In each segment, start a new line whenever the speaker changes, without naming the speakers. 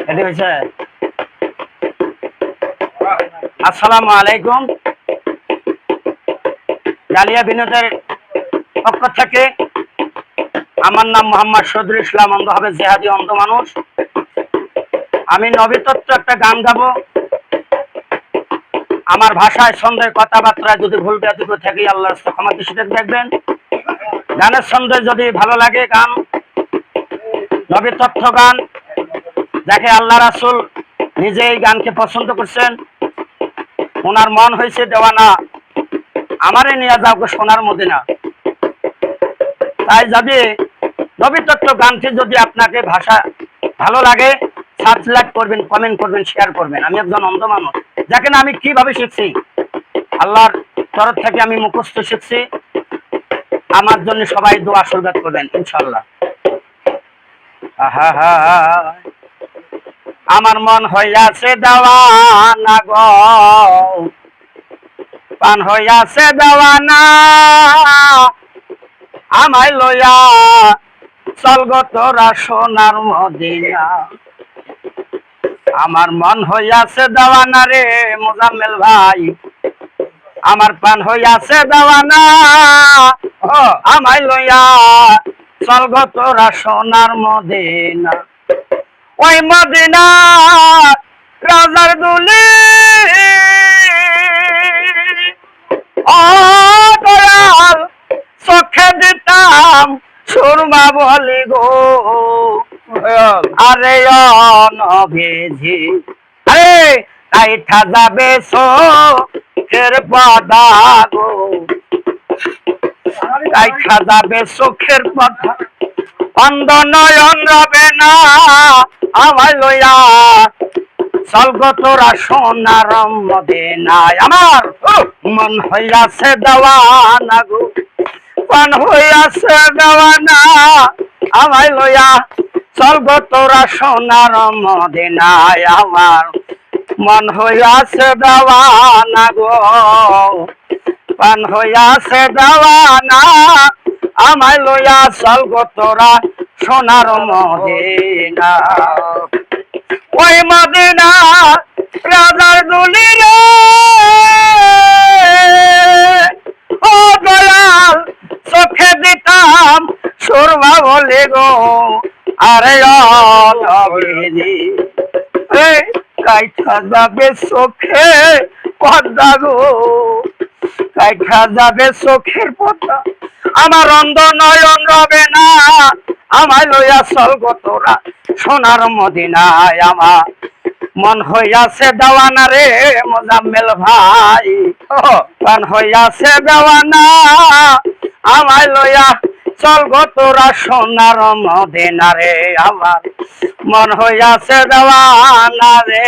এটি হয়েছে। আসসালামু আলাইকুম। ডালিয়া বিনোদের পক্ষ থেকে আমার নাম মোহাম্মদ শহীদুল ইসলাম, অন্ধ হবে জেহাদি অন্ধ মানুষ। আমি নবীতত্ত্ব একটা গান গাবো। আমার ভাষায় ছন্দের কথাবার্তা যদি ভুল ব্যাধিত থাকে আল্লাহর ক্ষমা দৃষ্টিতে দেখবেন। গানের ছন্দে যদি ভালো লাগে গান, নবীতত্ত্ব গান, যাকে আল্লাহ রাসূল নিজে এই গানকে পছন্দ করছেন, ওনার মন হয়েছে দেওয়ানা, আমারে নিয়ে যাও সোনার মদিনা। তাই যদি নবীতত্ত্ব গানটি যদি আপনাকে ভাষা ভালো লাগে, সাবস্ক্রাইব করবেন, কমেন্ট করবেন, শেয়ার করবেন। আমি একজন অন্ধ মানুষ, যাকে না আমি কিভাবে শিখছি, আল্লাহর তরফ থেকে আমি মুখস্থ শিখছি। আমার জন্য সবাই দোয়া আশীর্বাদ করবেন ইনশাআল্লাহ। আমার মন হইয়াছে দেওয়ানা গো, পান হইয়াছে দেওয়ানা, আমায় লইয়া চল গো তোরা সোনার মদিনা। আমার মন হইয়াছে দেওয়ানা রে মোজাম্মেল ভাই, আমার প্রাণ হইয়াছে দেওয়ানা, আমায় লইয়া চল গো তোরা সোনার মদিনা। ওই মদিনা রাজার দুলি, ও দয়াল চোখে দিতাম সুরমা বলি গো, আরে নবীজি আরে কাইঠা যাবে চোখের পর্দা গো, কাইঠা যাবে চোখের পর্দা, অন্ধ নয়ন রবে না, আমায় লইয়া চল গো তোরা সোনার মদিনায়। আমার মন হইয়াছে দেওয়ানা গো, মন হইয়াছে দেওয়ানা, আমায় লইয়া চল গো তোরা সোনার মদিনায়। আমার মন হইয়াছে দেওয়ানা গো, মন হইয়াছে দেওয়ানা, আমায় লইয়া চল গো তোরা সোনার মদিনা। ওই মদিনা রাজার দুলি রে, ও দয়াল চোখে দিতাম সুরমা বলে গো, আরে নবীজি কাইঠা যাবে চোখে পর্দা গো, কাইঠা যাবে চোখের পর্দা, আমার অন্ধ নয়ন রবে না, আমায় লইয়া চল গো তোরা সোনার মদিনায়। আমার মন হইয়াছে দেওয়ানা রে মোজাম্মেল ভাই, মন হইয়াছে দেওয়ানা, আমায় লইয়া চল গো তোরা সোনার মদিনা রে। আমার মন হইয়াছে দেওয়ানা রে,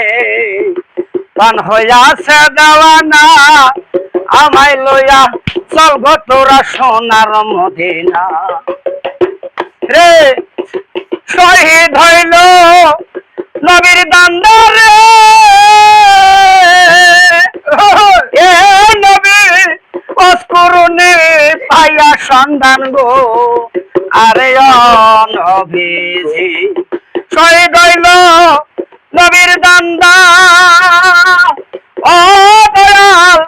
মন হইয়াছে দেওয়ানা, আমায় লইয়া চল গো তোরা সোনার মদিনা রে। শহীদ হইল নবীর দান্দারে, এ নবী অস্করণে পাইয়া সন্ধান গো, আরে নবীজি শহীদ হইল নবীর দান্দা, ও দয়াল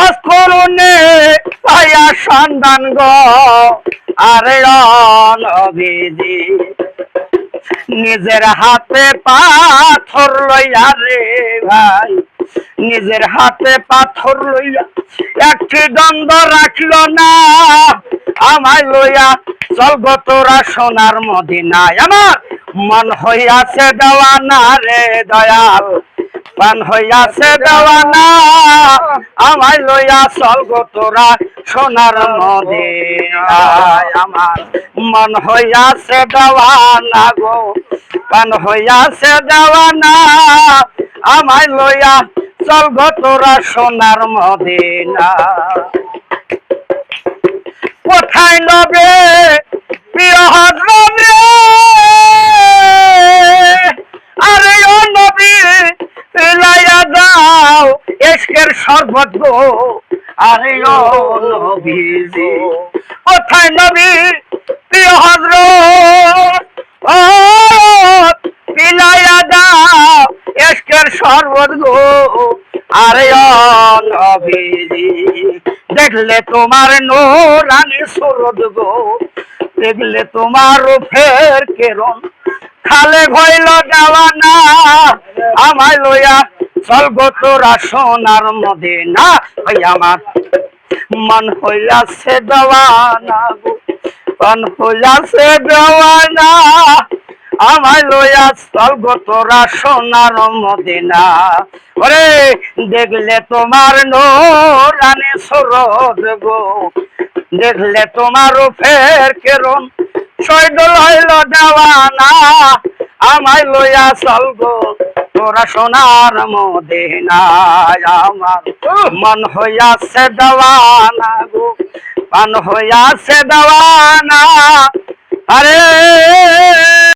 অস্করণে পাইয়া সন্ধান গো, আরে নবীজি নিজের হাতে পাথর লইয়া রে ভাই, নিজের হাতে পাথর লইয়া একটি দ্বন্দ্ব রাখিল না, আমায় লইয়া চল গো তোরা সোনার মদিনায়। আমার মন হইয়াছে দেওয়ানা রে দয়াল, মন হইয়াছে দেওয়ানা, আমায় লইয়া চল গো তোরা সোনার মদিনায়। আমার মন হইয়াছে দেওয়ানা গো, মন হইয়াছে দেওয়ানা, আমায় লইয়া চল গো তোরা সোনার মদিনা। কোথায় নবে প্রিয় হযরত রে, আরে ও নবী লাইয়া দাও ইশকের শরবত গো, আরে ও নবীজি কোথায় নবী প্রিয় হযরত, ও বিলায়া দাও দেখলে তোমার নূরানি সুরত গো, দেখলে তোমার রূপের কেরণ, খালে হইল দেওয়ানা আমায় লইয়া চল গো তোরা সোনার মদিনা। ওই আমার মন হইয়াছে দেওয়ানা গো, মন হইয়াছে দেওয়ানা আমায় লইয়া চল গো তোরা সোনার মদিনা। ওরে দেখলে তোমার নূরানি সুরত গো, দেখলে তোমার রূপের কেরণ, শহীদুল হইল দেওয়ানা আমায় লইয়া চল গো তোরা সোনার মদিনায়। আমার মন হইয়াছে দেওয়ানা গো, মন হইয়াছে দেওয়ানা। আরে